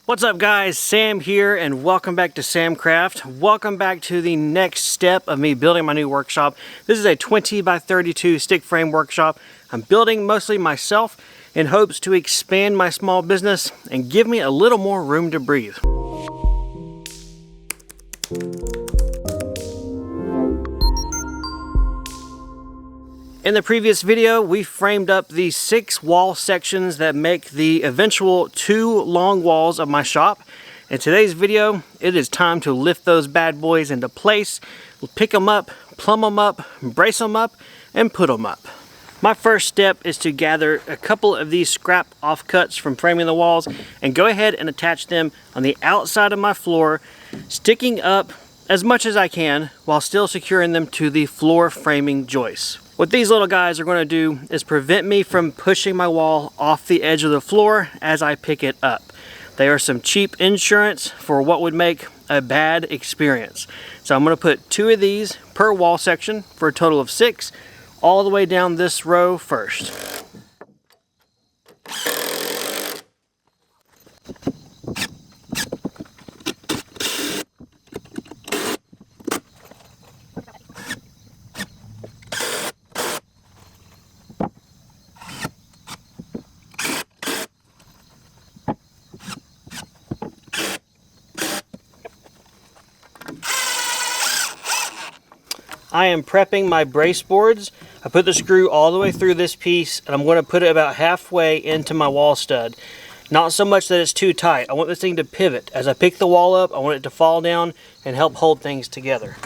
What's up guys, Sam here and welcome back to Samcraft. Welcome back to the next step of me building my new workshop. This is a 20 by 32 stick frame workshop. I'm building mostly myself in hopes to expand my small business and give me a little more room to breathe. In the previous video, we framed up the 6 wall sections that make the eventual 2 long walls of my shop. In today's video, it is time to lift those bad boys into place, pick them up, plumb them up, brace them up, and put them up. My first step is to gather a couple of these scrap offcuts from framing the walls and go ahead and attach them on the outside of my floor, sticking up as much as I can while still securing them to the floor framing joists. What these little guys are going to do is prevent me from pushing my wall off the edge of the floor as I pick it up. They are some cheap insurance for what would make a bad experience. So I'm going to put 2 of these per wall section for a total of 6 all the way down this row first. I am prepping my brace boards. I put the screw all the way through this piece and I'm going to put it about halfway into my wall stud. Not so much that it's too tight. I want this thing to pivot. As I pick the wall up, I want it to fall down and help hold things together.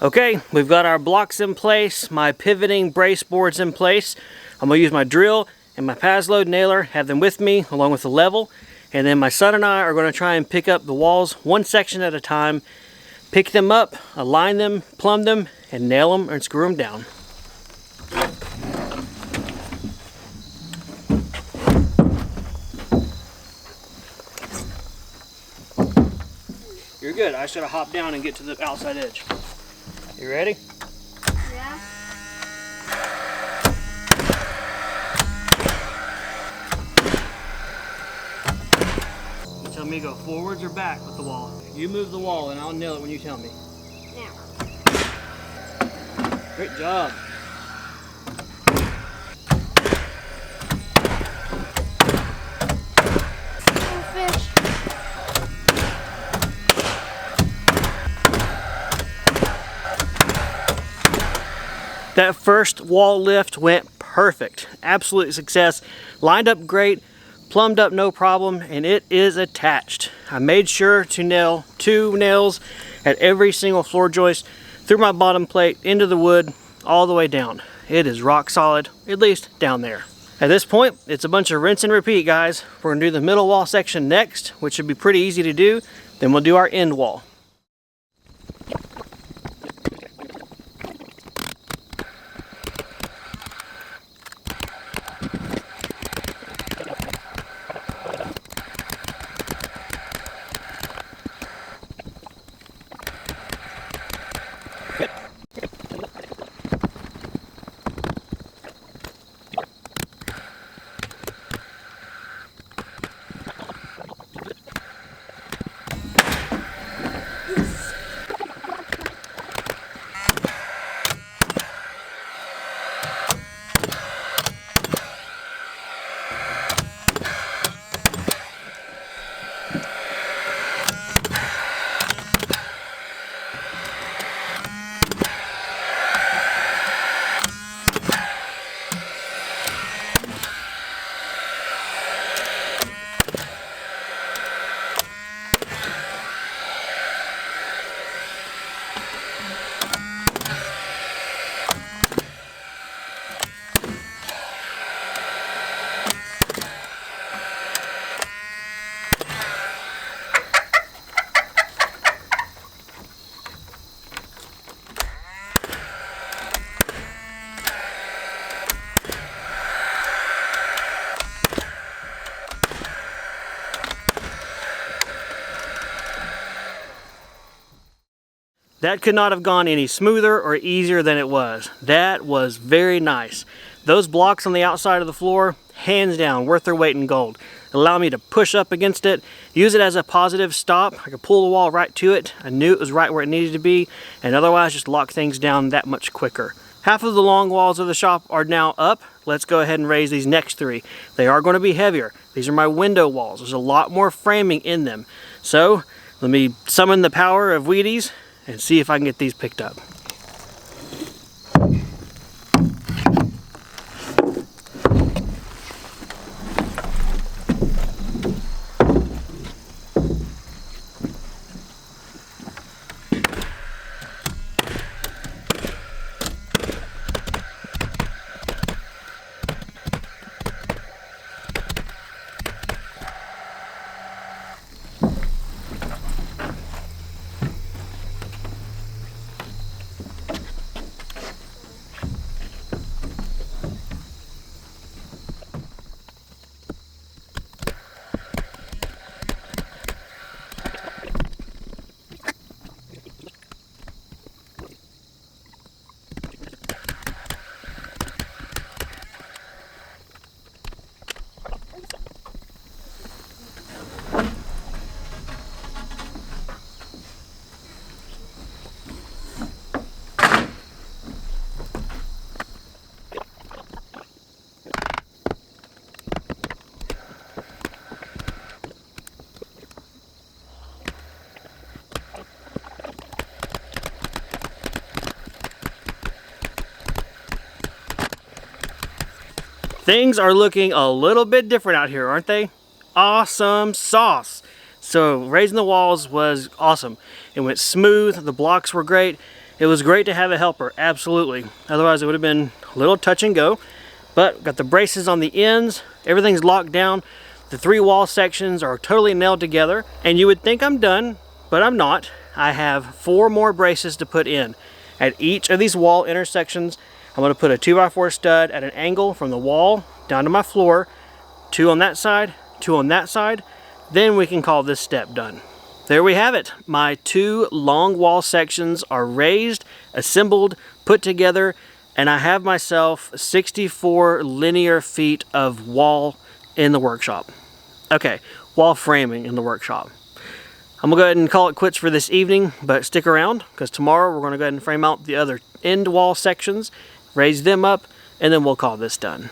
Okay, we've got our blocks in place, my pivoting brace boards in place. I'm going to use my drill and my Pasload nailer, have them with me along with the level, and then my son and I are going to try and pick up the walls one section at a time, pick them up, align them, plumb them, and nail them and screw them down. You're good. I should have hopped down and get to the outside edge. You ready? Yeah. You tell me go forwards or back with the wall. You move the wall and I'll nail it when you tell me. Now. Great job. Oh, fish. That first wall lift went perfect. Absolute success. Lined up great, plumbed up no problem, and it is attached. I made sure to nail 2 nails at every single floor joist through my bottom plate into the wood all the way down. It is rock solid, at least down there. At this point, it's a bunch of rinse and repeat, guys. We're gonna do the middle wall section next, which should be pretty easy to do. Then we'll do our end wall. That could not have gone any smoother or easier than it was. That was very nice. Those blocks on the outside of the floor, hands down, worth their weight in gold. Allow me to push up against it, use it as a positive stop. I could pull the wall right to it. I knew it was right where it needed to be, and otherwise just lock things down that much quicker. Half of the long walls of the shop are now up. Let's go ahead and raise these next 3. They are going to be heavier. These are my window walls. There's a lot more framing in them. So let me summon the power of Wheaties and see if I can get these picked up. Things are looking a little bit different out here, aren't they? Awesome sauce. So raising the walls was awesome. It went smooth, the blocks were great. It was great to have a helper, absolutely. Otherwise it would have been a little touch and go. But got the braces on the ends, everything's locked down. The 3 wall sections are totally nailed together. And you would think I'm done, but I'm not. I have 4 more braces to put in. At each of these wall intersections, I'm going to put a 2x4 stud at an angle from the wall down to my floor, 2 on that side, 2 on that side. Then we can call this step done. There we have it. My 2 long wall sections are raised, assembled, put together, and I have myself 64 linear feet of wall in the workshop. Okay, wall framing in the workshop. I'm gonna go ahead and call it quits for this evening, but stick around because tomorrow we're gonna go ahead and frame out the other end wall sections, raise them up, and then we'll call this done.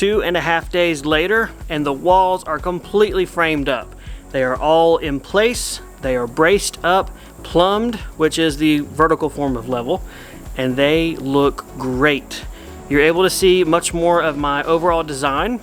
2.5 days later, and the walls are completely framed up. They are all in place, they are braced up, plumbed, which is the vertical form of level, and they look great. You're able to see much more of my overall design.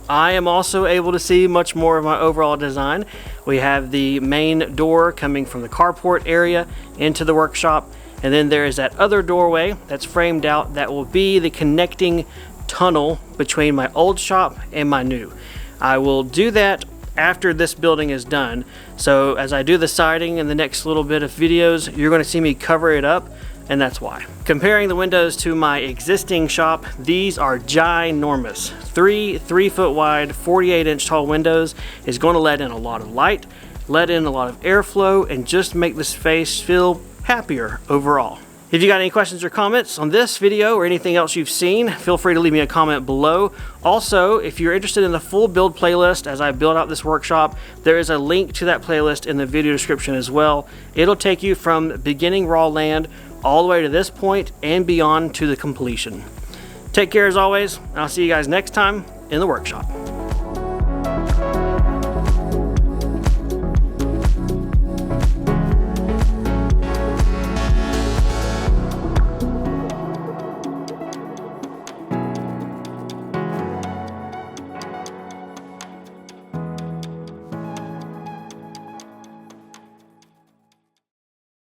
I am also able to see much more of my overall design. We have the main door coming from the carport area into the workshop, and then there is that other doorway that's framed out that will be the connecting tunnel between my old shop and my new. I will do that after this building is done. So as I do the siding in the next little bit of videos, you're going to see me cover it up, and that's why. Comparing the windows to my existing shop, these are ginormous. 3 foot wide, 48-inch tall windows is going to let in a lot of light, let in a lot of airflow, and just make the space feel happier overall. If you got any questions or comments on this video or anything else you've seen, feel free to leave me a comment below. Also, if you're interested in the full build playlist as I build out this workshop, there is a link to that playlist in the video description as well. It'll take you from beginning raw land all the way to this point and beyond to the completion. Take care as always, and I'll see you guys next time in the workshop.